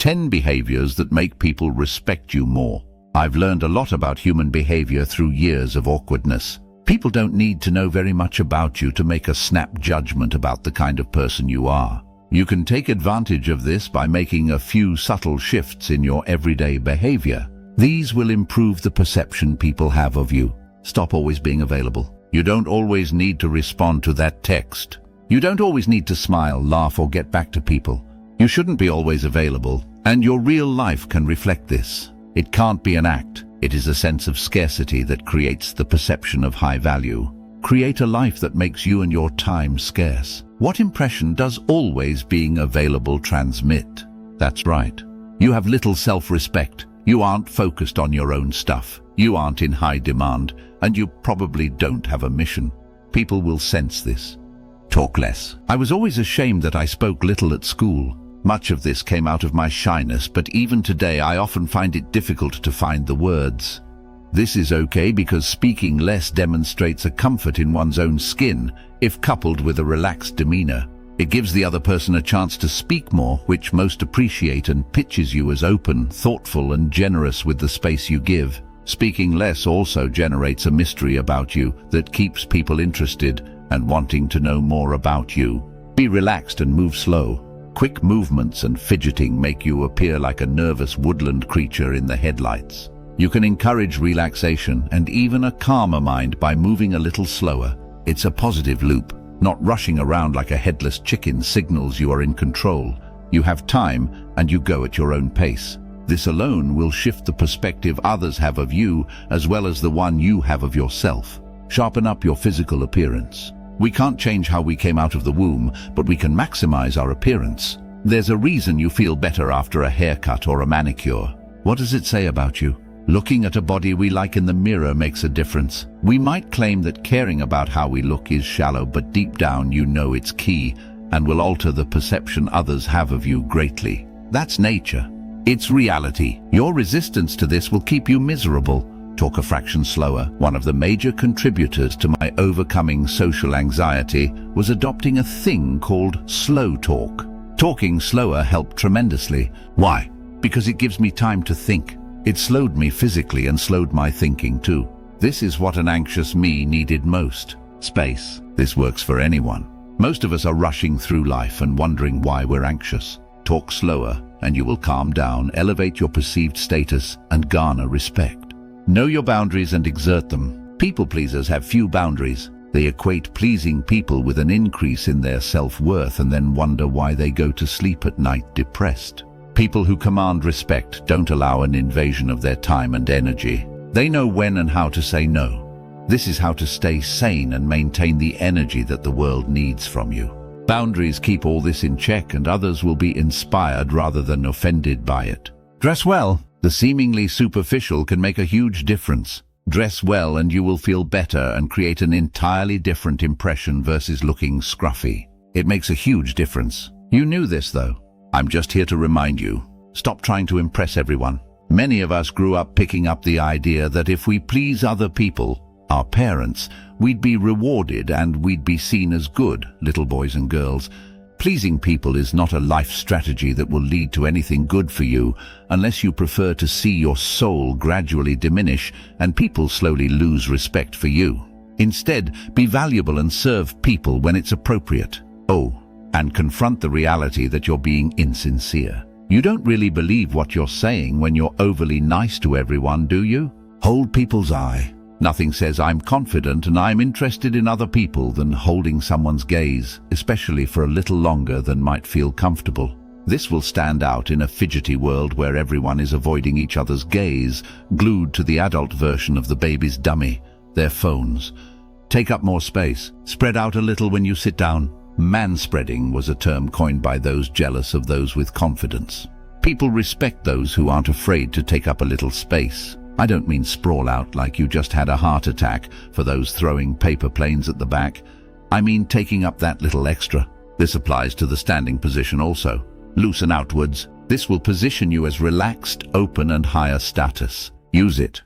10 behaviors that make people respect you more. I've learned a lot about human behavior through years of awkwardness. People don't need to know very much about you to make a snap judgment about the kind of person you are. You can take advantage of this by making a few subtle shifts in your everyday behavior. These will improve the perception people have of you. Stop always being available. You don't always need to respond to that text. You don't always need to smile, laugh, or get back to people. You shouldn't be always available, and your real life can reflect this. It can't be an act. It is a sense of scarcity that creates the perception of high value. Create a life that makes you and your time scarce. What impression does always being available transmit? That's right. You have little self-respect. You aren't focused on your own stuff. You aren't in high demand, and you probably don't have a mission. People will sense this. Talk less. I was always ashamed that I spoke little at school. Much of this came out of my shyness, but even today I often find it difficult to find the words. This is okay because speaking less demonstrates a comfort in one's own skin, if coupled with a relaxed demeanor. It gives the other person a chance to speak more, which most appreciate, and pitches you as open, thoughtful, and generous with the space you give. Speaking less also generates a mystery about you that keeps people interested and wanting to know more about you. Be relaxed and move slow. Quick movements and fidgeting make you appear like a nervous woodland creature in the headlights. You can encourage relaxation and even a calmer mind by moving a little slower. It's a positive loop. Not rushing around like a headless chicken signals you are in control. You have time and you go at your own pace. This alone will shift the perspective others have of you as well as the one you have of yourself. Sharpen up your physical appearance. We can't change how we came out of the womb, but we can maximize our appearance. There's a reason you feel better after a haircut or a manicure. What does it say about you? Looking at a body we like in the mirror makes a difference. We might claim that caring about how we look is shallow, but deep down you know it's key and will alter the perception others have of you greatly. That's nature. It's reality. Your resistance to this will keep you miserable. Talk a fraction slower. One of the major contributors to my overcoming social anxiety was adopting a thing called slow talk. Talking slower helped tremendously. Why? Because it gives me time to think. It slowed me physically and slowed my thinking too. This is what an anxious me needed most. Space. This works for anyone. Most of us are rushing through life and wondering why we're anxious. Talk slower and you will calm down, elevate your perceived status, and garner respect. Know your boundaries and exert them. People pleasers have few boundaries. They equate pleasing people with an increase in their self-worth and then wonder why they go to sleep at night depressed. People who command respect don't allow an invasion of their time and energy. They know when and how to say no. This is how to stay sane and maintain the energy that the world needs from you. Boundaries keep all this in check and others will be inspired rather than offended by it. Dress well. The seemingly superficial can make a huge difference. Dress well and you will feel better and create an entirely different impression versus looking scruffy. It makes a huge difference. You knew this though. I'm just here to remind you. Stop trying to impress everyone. Many of us grew up picking up the idea that if we please other people, our parents, we'd be rewarded and we'd be seen as good, little boys and girls. Pleasing people is not a life strategy that will lead to anything good for you unless you prefer to see your soul gradually diminish and people slowly lose respect for you. Instead, be valuable and serve people when it's appropriate. Oh, and confront the reality that you're being insincere. You don't really believe what you're saying when you're overly nice to everyone, do you? Hold people's eye. Nothing says I'm confident and I'm interested in other people than holding someone's gaze, especially for a little longer than might feel comfortable. This will stand out in a fidgety world where everyone is avoiding each other's gaze, glued to the adult version of the baby's dummy, their phones. Take up more space. Spread out a little when you sit down. Manspreading was a term coined by those jealous of those with confidence. People respect those who aren't afraid to take up a little space. I don't mean sprawl out like you just had a heart attack for those throwing paper planes at the back. I mean taking up that little extra. This applies to the standing position also. Loosen outwards. This will position you as relaxed, open, and higher status. Use it.